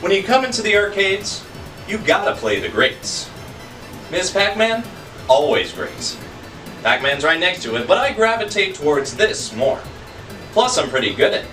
When you come into the arcades, you gotta play the greats. Ms. Pac-Man? Always great. Pac-Man's right next to it, but I gravitate towards this more. Plus, I'm pretty good at it.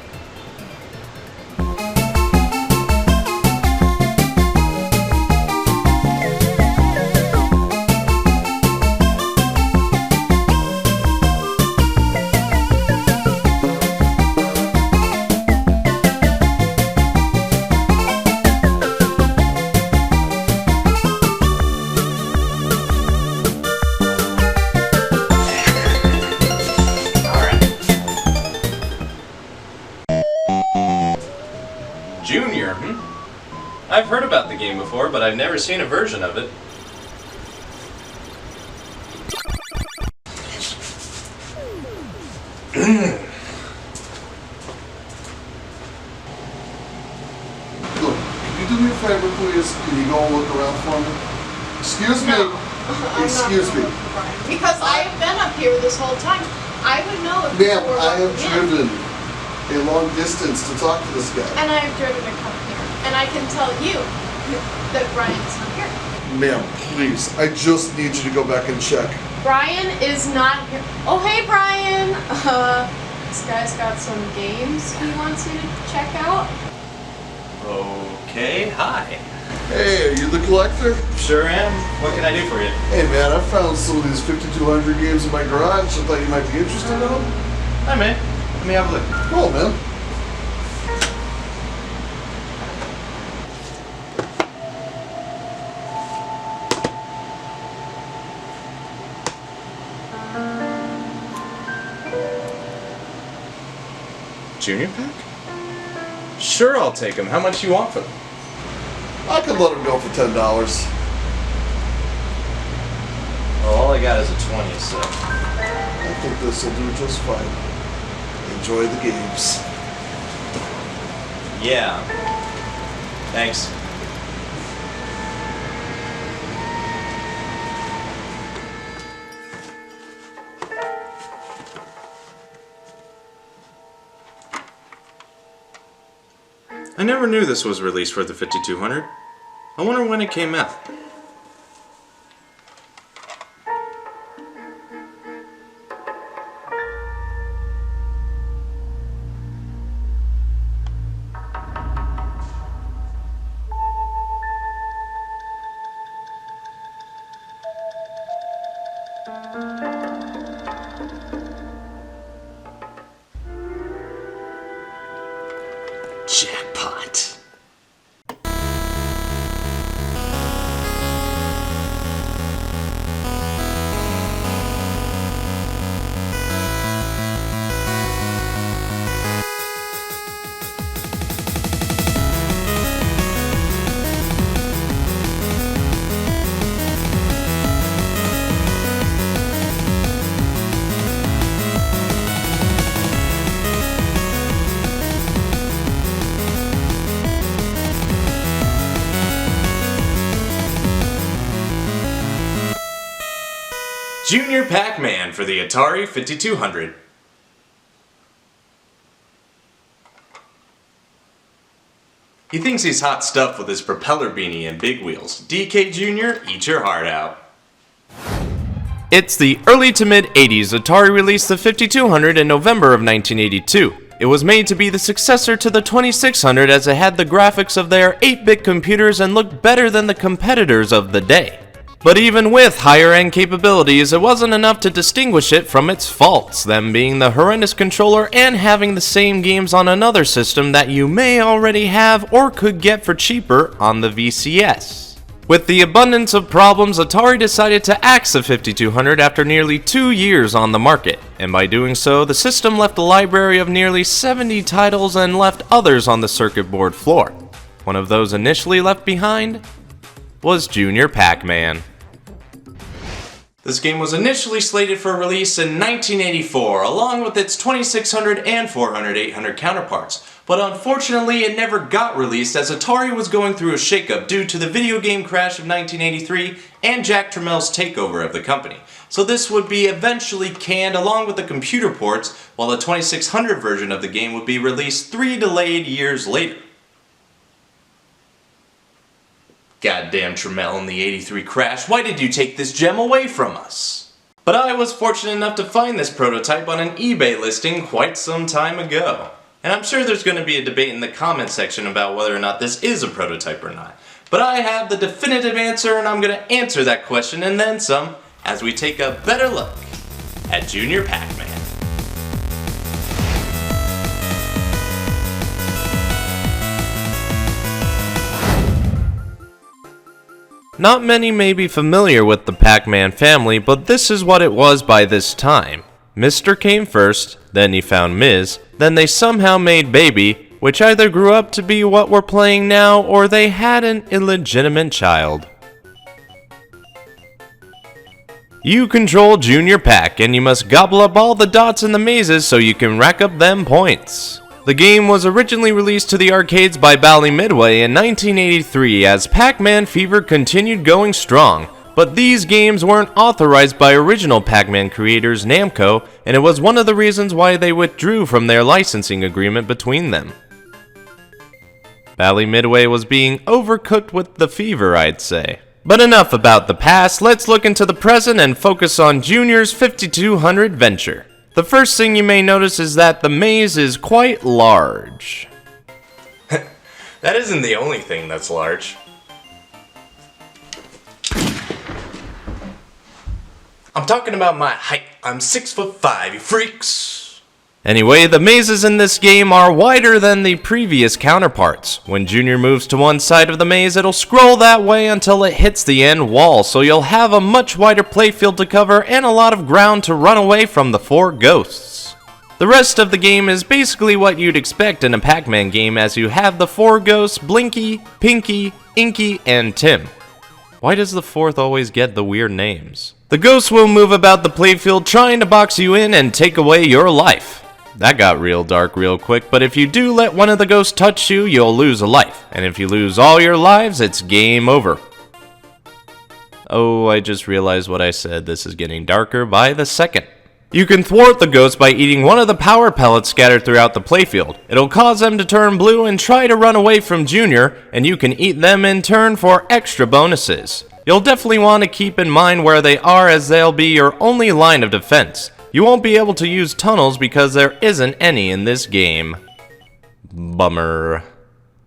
Junior, I've heard about the game before, but I've never seen a version of it. Look, can you do me a favor, please? Can you go and look around for me? Excuse me. Excuse me. Because I have been up here this whole time. I would know if Ma'am, you were I have in. driven a long distance to talk to this guy. And I have driven to come here. And I can tell you that Brian's not here. Ma'am, please. I just need you to go back and check. Brian is not here. Oh, hey, Brian. This guy's got some games he wants you to check out. Okay, hi. Hey, are you the collector? Sure am. What can I do for you? Hey man, I found some of these 5200 games in my garage. I thought you might be interested in them. Hi, man. Let me have a look. Cool, man. Junior Pack? Sure, I'll take them. How much you want for them? I could let them go for $10. Well, all I got is a 20, so... I think this will do just fine. Enjoy the games. Yeah. Thanks. I never knew this was released for the 5200. I wonder when it came out. Jackpot. Junior Pac-Man for the Atari 5200. He thinks he's hot stuff with his propeller beanie and big wheels. DK Jr., eat your heart out. It's the early to mid 80s. Atari released the 5200 in November of 1982. It was made to be the successor to the 2600 as it had the graphics of their 8-bit computers and looked better than the competitors of the day. But even with higher-end capabilities, it wasn't enough to distinguish it from its faults, them being the horrendous controller and having the same games on another system that you may already have or could get for cheaper on the VCS. With the abundance of problems, Atari decided to axe the 5200 after nearly 2 years on the market, and by doing so, the system left a library of nearly 70 titles and left others on the circuit board floor. One of those initially left behind was Junior Pac-Man. This game was initially slated for release in 1984, along with its 2600 and 400/800 counterparts, but unfortunately it never got released as Atari was going through a shakeup due to the video game crash of 1983 and Jack Tramiel's takeover of the company. So this would be eventually canned along with the computer ports, while the 2600 version of the game would be released 3 delayed years later. Goddamn Tramiel and the 83 crash, why did you take this gem away from us? But I was fortunate enough to find this prototype on an eBay listing quite some time ago. And I'm sure there's going to be a debate in the comment section about whether or not this is a prototype or not. But I have the definitive answer, and I'm going to answer that question and then some as we take a better look at Junior Pac-Man. Not many may be familiar with the Pac-Man family, but this is what it was by this time. Mr. came first, then he found Ms., then they somehow made Baby, which either grew up to be what we're playing now, or they had an illegitimate child. You control Junior Pac, and you must gobble up all the dots in the mazes so you can rack up them points. The game was originally released to the arcades by Bally Midway in 1983 as Pac-Man Fever continued going strong, but these games weren't authorized by original Pac-Man creators Namco, and it was one of the reasons why they withdrew from their licensing agreement between them. Bally Midway was being overcooked with the Fever, I'd say. But enough about the past, let's look into the present and focus on Junior's 5200 venture. The first thing you may notice is that the maze is quite large. That isn't the only thing that's large. I'm talking about my height. I'm 6'5", you freaks. Anyway, the mazes in this game are wider than the previous counterparts. When Junior moves to one side of the maze, it'll scroll that way until it hits the end wall, so you'll have a much wider playfield to cover and a lot of ground to run away from the 4 ghosts. The rest of the game is basically what you'd expect in a Pac-Man game, as you have the 4 ghosts Blinky, Pinky, Inky, and Tim. Why does the 4th always get the weird names? The ghosts will move about the playfield trying to box you in and take away your life. That got real dark real quick, but if you do let one of the ghosts touch you, you'll lose a life. And if you lose all your lives, it's game over. Oh, I just realized what I said. This is getting darker by the second. You can thwart the ghosts by eating one of the power pellets scattered throughout the playfield. It'll cause them to turn blue and try to run away from Junior, and you can eat them in turn for extra bonuses. You'll definitely want to keep in mind where they are, as they'll be your only line of defense. You won't be able to use tunnels because there isn't any in this game. Bummer.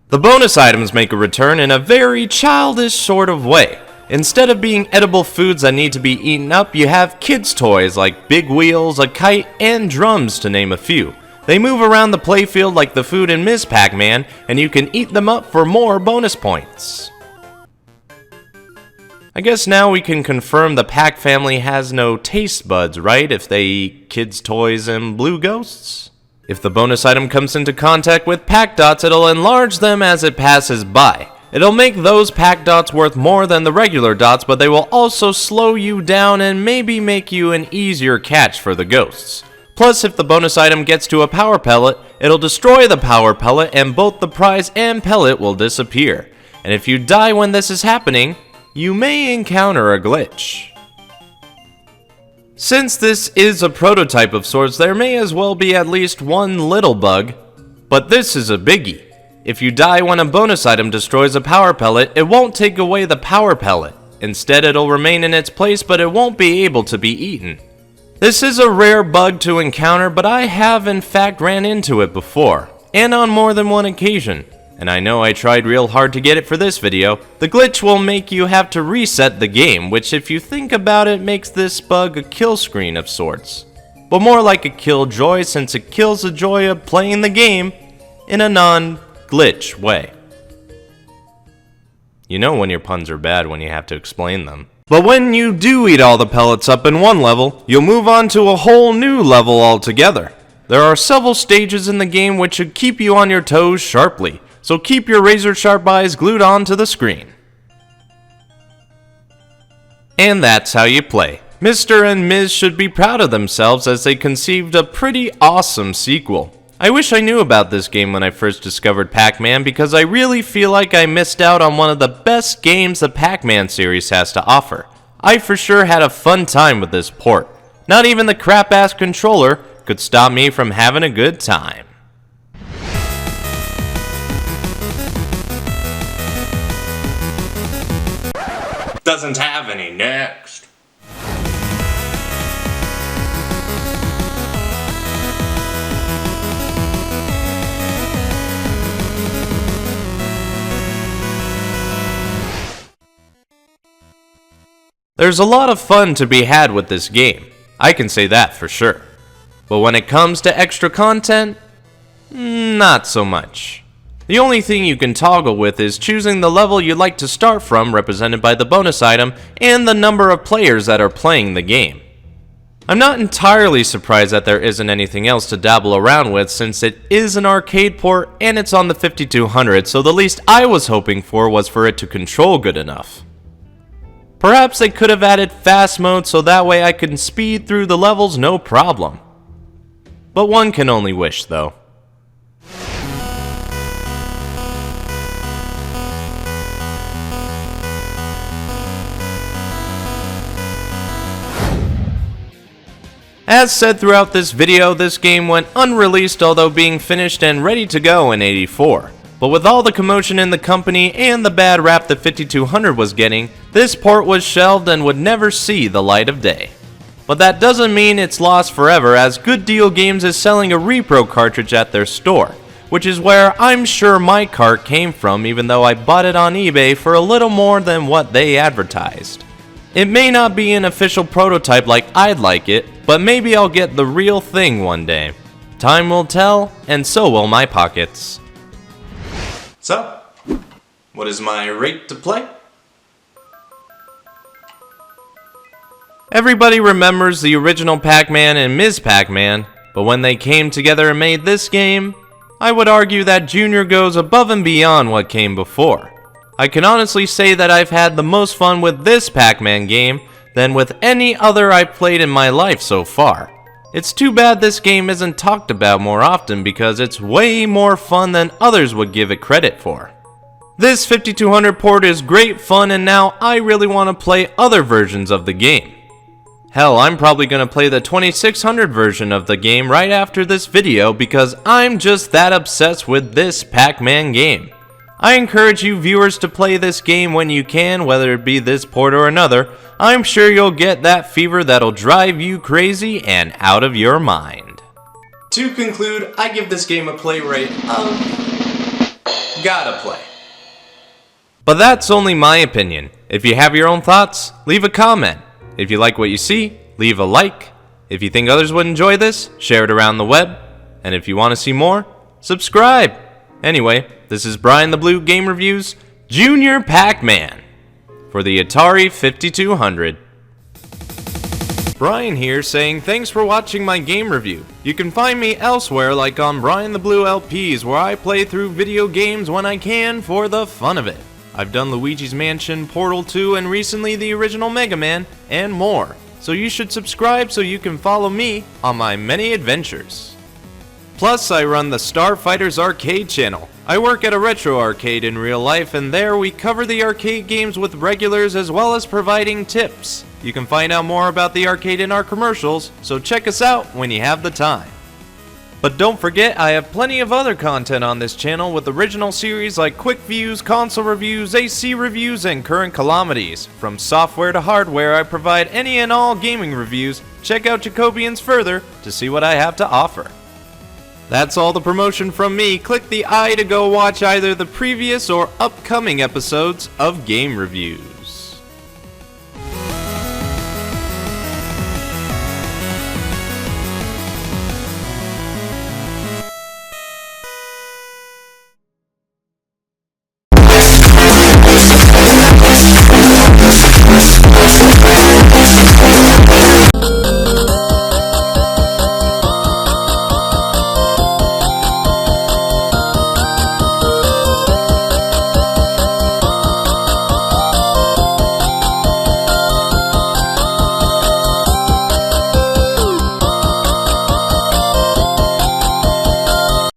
The bonus items make a return in a very childish sort of way. Instead of being edible foods that need to be eaten up, you have kids' toys like big wheels, a kite, and drums, to name a few. They move around the playfield like the food in Ms. Pac-Man, and you can eat them up for more bonus points. I guess now we can confirm the Pac family has no taste buds, right, if they eat kids' toys and blue ghosts? If the bonus item comes into contact with Pac dots, it'll enlarge them as it passes by. It'll make those Pac dots worth more than the regular dots, but they will also slow you down and maybe make you an easier catch for the ghosts. Plus, if the bonus item gets to a power pellet, it'll destroy the power pellet and both the prize and pellet will disappear. And if you die when this is happening, you may encounter a glitch. Since this is a prototype of sorts, there may as well be at least one little bug, but this is a biggie. If you die when a bonus item destroys a power pellet, it won't take away the power pellet. Instead, it'll remain in its place, but it won't be able to be eaten. This is a rare bug to encounter, but I have in fact ran into it before, and on more than one occasion. And I know I tried real hard to get it for this video. The glitch will make you have to reset the game, which if you think about it makes this bug a kill screen of sorts. But more like a killjoy, since it kills the joy of playing the game in a non-glitch way. You know when your puns are bad when you have to explain them. But when you do eat all the pellets up in one level, you'll move on to a whole new level altogether. There are several stages in the game which should keep you on your toes sharply. So keep your razor-sharp eyes glued onto the screen. And that's how you play. Mr. and Ms. should be proud of themselves as they conceived a pretty awesome sequel. I wish I knew about this game when I first discovered Pac-Man because I really feel like I missed out on one of the best games the Pac-Man series has to offer. I for sure had a fun time with this port. Not even the crap-ass controller could stop me from having a good time. Doesn't have any next. There's a lot of fun to be had with this game, I can say that for sure. But when it comes to extra content, not so much. The only thing you can toggle with is choosing the level you'd like to start from, represented by the bonus item, and the number of players that are playing the game. I'm not entirely surprised that there isn't anything else to dabble around with since it is an arcade port and it's on the 5200, so the least I was hoping for was for it to control good enough. Perhaps they could have added fast mode so that way I can speed through the levels no problem. But one can only wish though. As said throughout this video, this game went unreleased although being finished and ready to go in '84. But with all the commotion in the company and the bad rap the 5200 was getting, this port was shelved and would never see the light of day. But that doesn't mean it's lost forever, as Good Deal Games is selling a Repro cartridge at their store, which is where I'm sure my cart came from even though I bought it on eBay for a little more than what they advertised. It may not be an official prototype like I'd like it, but maybe I'll get the real thing one day. Time will tell, and so will my pockets. So, what is my rate to play? Everybody remembers the original Pac-Man and Ms. Pac-Man, but when they came together and made this game, I would argue that Junior goes above and beyond what came before. I can honestly say that I've had the most fun with this Pac-Man game than with any other I've played in my life so far. It's too bad this game isn't talked about more often because it's way more fun than others would give it credit for. This 5200 port is great fun and now I really want to play other versions of the game. Hell, I'm probably going to play the 2600 version of the game right after this video because I'm just that obsessed with this Pac-Man game. I encourage you viewers to play this game when you can, whether it be this port or another. I'm sure you'll get that fever that'll drive you crazy and out of your mind. To conclude, I give this game a play rate of gotta play. But that's only my opinion. If you have your own thoughts, leave a comment. If you like what you see, leave a like. If you think others would enjoy this, share it around the web. And if you want to see more, subscribe. Anyway, this is BrianTheBlue Game Reviews, Junior Pac-Man for the Atari 5200. Brian here saying thanks for watching my game review. You can find me elsewhere like on BrianTheBlue LPs where I play through video games when I can for the fun of it. I've done Luigi's Mansion, Portal 2, and recently the original Mega Man, and more. So you should subscribe so you can follow me on my many adventures. Plus, I run the Starfighters Arcade channel. I work at a retro arcade in real life, and there we cover the arcade games with regulars as well as providing tips. You can find out more about the arcade in our commercials, so check us out when you have the time. But don't forget, I have plenty of other content on this channel with original series like quick views, console reviews, AC reviews, and current calamities. From software to hardware, I provide any and all gaming reviews. Check out Jacobians further to see what I have to offer. That's all the promotion from me. Click the I to go watch either the previous or upcoming episodes of Game Reviews.